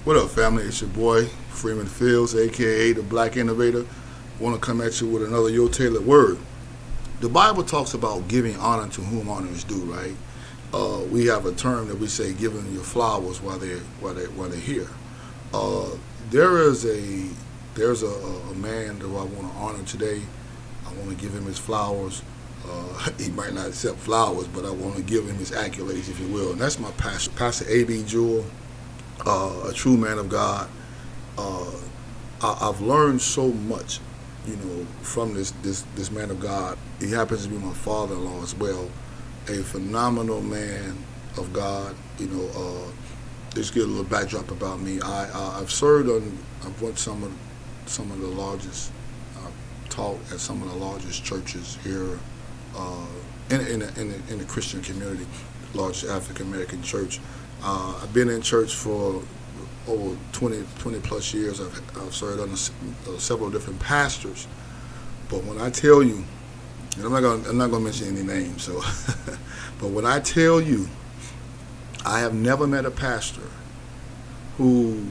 What up, family? It's your boy, Freeman Fields, aka the Black Innovator. Want to come at you with another Yo Tailored word. The Bible talks about giving honor to whom honor is due, right? We have a term that we say giving your flowers while they're here. Uh, there is a man that I want to honor today. I want to give him his flowers. He might not accept flowers, but I want to give him his accolades, if you will. And that's my pastor, Pastor A.B. Jewell, a true man of God. Uh, I've learned so much, from this man of God. He happens to be my father-in-law as well, a phenomenal man of God. Just get a little backdrop about me. I've went some of the largest, taught at some of the largest churches here in the Christian community, large African American church. I've been in church for over 20 plus years. I've served under several different pastors. But when I tell you, and I'm not gonna mention any names, so but when I tell you, I have never met a pastor who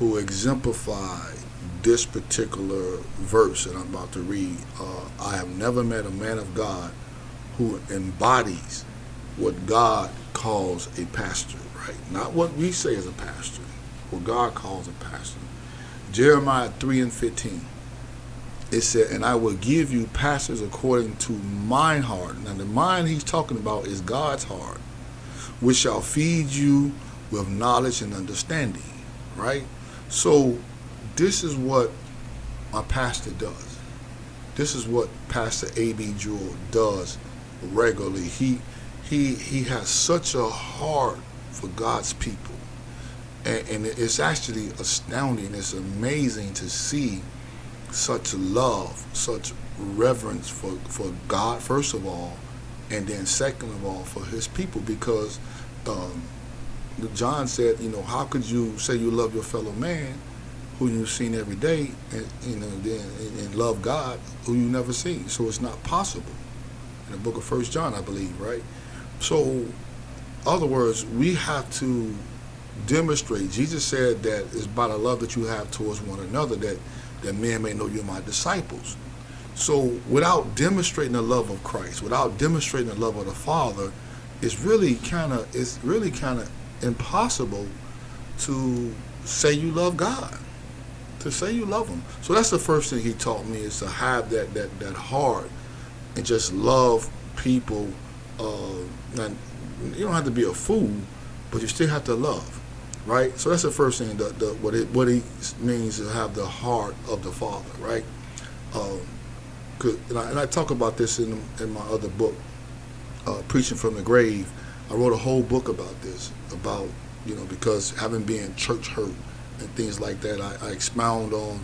exemplified this particular verse that I'm about to read. I have never met a man of God who embodies what God calls a pastor, right? Not what we say is a pastor, what God calls a pastor. Jeremiah 3:15. It said, "And I will give you pastors according to mine heart." Now the mind he's talking about is God's heart, which shall feed you with knowledge and understanding, right? So this is what my pastor does. This is what Pastor A.B. Jewell does regularly. He has such a heart for God's people. And it's actually astounding. It's amazing to see such love, such reverence for God, first of all, and then second of all for his people. Because John said, how could you say you love your fellow man who you've seen every day, and love God who you never seen? So it's not possible. In the book of 1 John, I believe, right? So, in other words, we have to demonstrate. Jesus said that it's by the love that you have towards one another that men may know you're my disciples. So without demonstrating the love of Christ, without demonstrating the love of the Father, it's really kind of impossible to say you love God, to say you love him. So that's the first thing he taught me, is to have that heart and just love people. And you don't have to be a fool, but you still have to love, right? So that's the first thing. What he means to have the heart of the Father, right? And I talk about this in my other book, Preaching from the Grave. I wrote a whole book about this, about because having been church hurt and things like that, I expound on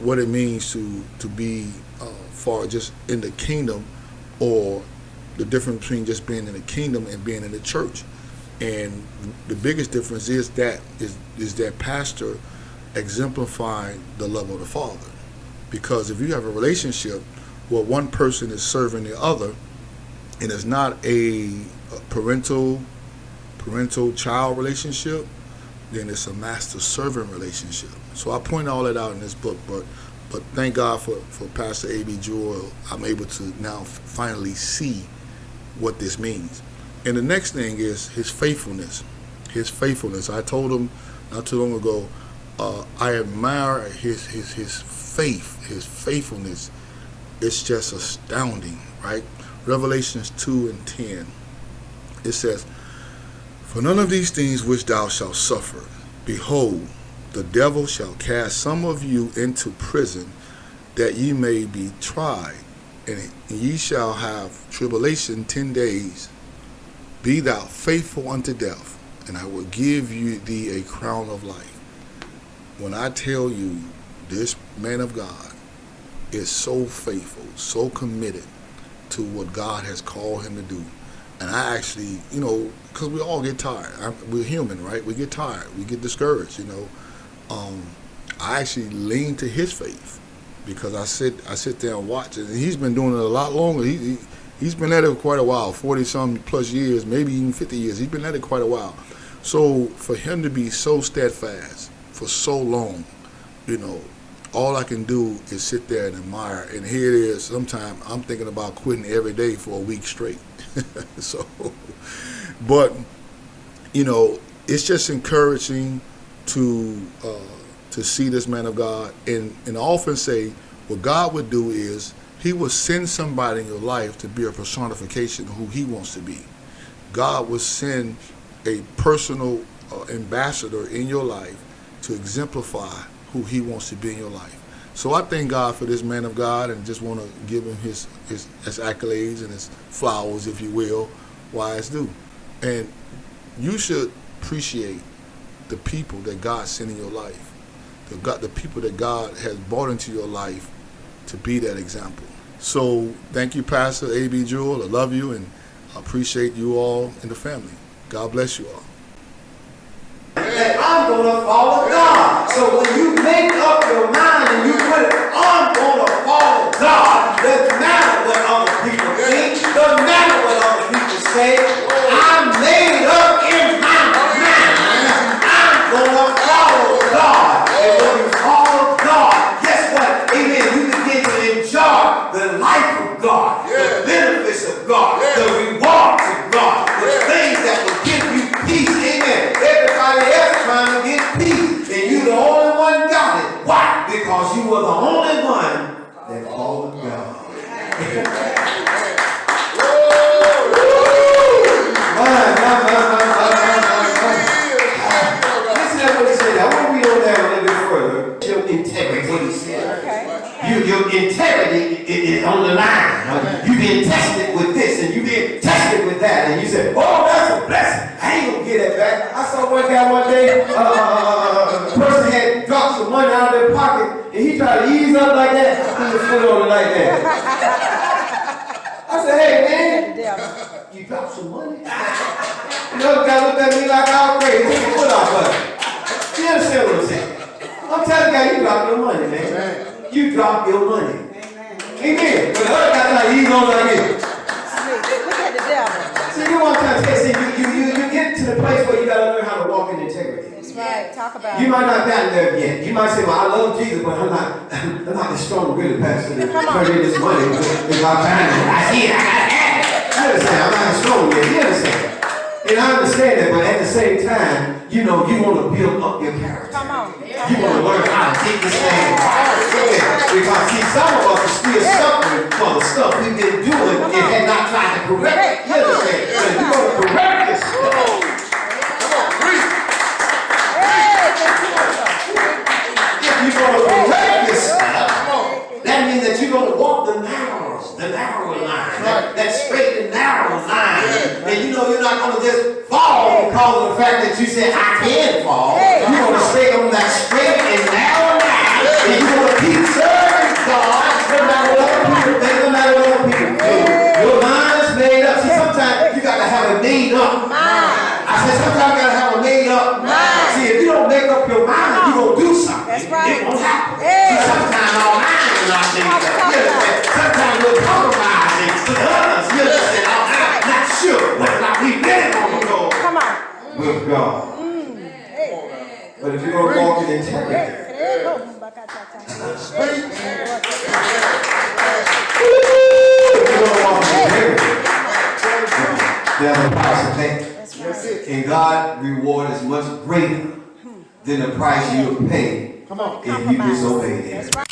what it means to be far just in the kingdom, or the difference between just being in the kingdom and being in the church. And the biggest difference is that pastor exemplifying the love of the Father. Because if you have a relationship where one person is serving the other, and it's not a parental child relationship, then it's a master servant relationship. So I point all that out in this book, but thank God for Pastor A.B. Jewell. I'm able to now finally see what this means. And the next thing is his faithfulness. His faithfulness. I told him not too long ago, I admire his faith, his faithfulness. It's just astounding, right? Revelations 2:10. It says, "For none of these things which thou shalt suffer, behold, the devil shall cast some of you into prison, that ye may be tried, and ye shall have tribulation 10 days. Be thou faithful unto death, and I will give thee a crown of life." When I tell you, this man of God is so faithful, so committed to what God has called him to do. And I actually, because we all get tired. We're human, right? We get tired. We get discouraged, I actually lean to his faith, because I sit there and watch it. And he's been doing it a lot longer. He's been at it quite a while, 40 some plus years, maybe even 50 years. He's been at it quite a while. So for him to be so steadfast for so long, you know, all I can do is sit there and admire. And here it is. Sometimes I'm thinking about quitting every day for a week straight. So, but you know, it's just encouraging to see this man of God. And I often say, what God would do is He would send somebody in your life to be a personification of who He wants to be. God will send a personal ambassador in your life to exemplify who He wants to be in your life. So I thank God for this man of God, and just want to give him his accolades and his flowers, if you will, while it's due. And you should appreciate the people that God sent in your life, the people that God has brought into your life to be that example. So thank you, Pastor A.B. Jewell. I love you, and I appreciate you all in the family. God bless you all. That I'm going to follow God. So when you make up your mind and you put it, I'm going to follow God, doesn't matter what other people think, doesn't matter what other people say. I'm made up in my mind. I'm going to follow God. And when you follow God, guess what? Amen. You begin to enjoy the life of God, the benefits of God, the rewards of God, the things that will give you peace. Amen. Everybody else trying to get peace, and you the only one got it. Why? Because you were the only one that followed God. Listen to what he said. I want to read on that a little bit further. Your integrity, what he said. Your integrity is on the line. You've been tested with this, and you've been tested with that, and you said, oh, that's a blessing. I ain't gonna get that back. I saw one guy one day, a person had dropped some money out of their pocket, and he tried to ease up like that, put his foot on it like that. I said, hey man, you dropped some money? Another guy looked at me like I was crazy, took your foot off of it. You understand what I'm saying? I'm telling you, you dropped your money, man. You dropped your money. Amen. But the other guy like, he's on like this. Look at the devil. See, you want to tell you get to the place where you got to learn how to walk in integrity. That's right. Talk about You it. might not gotten there yet. You might say, well, I love Jesus, but I'm not as strong really, Pastor, to turn in this money if I find it. I see it, I got to have it. You understand? I'm not as strong yet. You understand? And I understand that, but at the same time, you know, you want to build up your character. Come on. You want to learn how to take this thing right. Because see, some of us are still suffering for the stuff we've been doing and had not tried to correct it. You understand? So if you're going to correct this stuff, if you're going to correct this stuff, that means that you're going to walk the narrow line, that straight and narrow line. And you know you're not going to just fall because of the fact that you said, I can fall. You're going to stay on that straight and narrow line. And you're going to keep serving God no matter what other people think, no matter what other people do. Your mind is made up. See, sometimes you got to have a made up mind. I said, sometimes you got to have a made up mind. See, if you don't make up your mind, you're going to do something. That's right. It won't happen. See, sometimes our minds are not made up. Sometimes we're compromising with others. You understand? I'm not sure whether or not we really want to go with God. But if you're going to walk in integrity, there's a price to pay. And God's reward is much greater than the price you'll pay if you disobey Him.